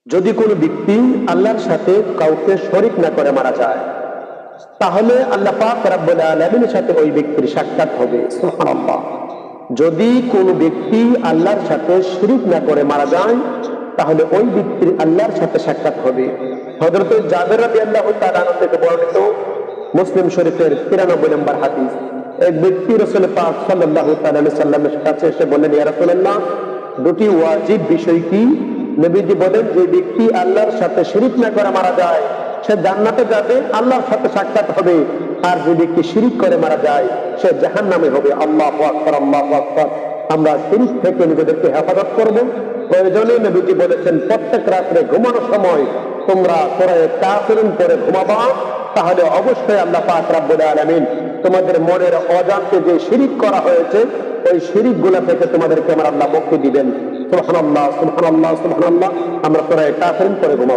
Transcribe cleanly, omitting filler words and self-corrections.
যদি কোনো ব্যক্তি আল্লাহর সাথে কাউকে শরীক না করে মারা যায়, তাহলে আল্লাহ পাক রব্বুল আলামিনের সাথে ওই ব্যক্তির সাক্ষাৎ হবে। সুবহানাল্লাহ। যদি কোনো ব্যক্তি আল্লাহর সাথে শিরক না করে মারা যায়, তাহলে ওই ব্যক্তির আল্লাহর সাথে সাক্ষাৎ হবে। হযরত জাবের রাদিয়াল্লাহু তাআলা আনহু থেকে বর্ণিত মুসলিম শরীফের 93 নম্বর হাদিস, এক ব্যক্তি রাসূল পাক সাল্লাল্লাহু তাআলা আলাইহি সাল্লামের কাছে এসে বললেন, ইয়া রাসূলুল্লাহ, দুটি ওয়াজিব বিষয় কি? নবীজি বলেন, যে ব্যক্তি আল্লাহর সাথে শিরক না করে মারা যায় সে জান্নাতে যাবে, আল্লাহর সাথে সাক্ষাৎ হবে। আর যে ব্যক্তি শিরক করে মারা যায় সে জাহান্নামে হবে। আল্লাহু আকবার, আল্লাহু আকবার। আমরা শিরক থেকে নিজেদেরকে হেফাজত করব। প্রয়োজনে নবীজি বলেছেন, প্রত্যেক রাত্রে ঘুমানোর সময় তোমরা সূরা কাফিরুন পড়ে ঘুমাবা, তাহলে অবশ্যই আল্লাহ পাক রব্বুল আলামিন তোমাদের মনের অজান্তে যে শিরক করা হয়েছে ওই শিরক গুলা থেকে তোমাদেরকে আমার আল্লাহ মুক্তি দিবেন। সুবহানাল্লাহ, সুবহানাল্লাহ, সুবহানাল্লাহ। আমরা সূরা কাফিরুন পড়ে ঘুমাবো।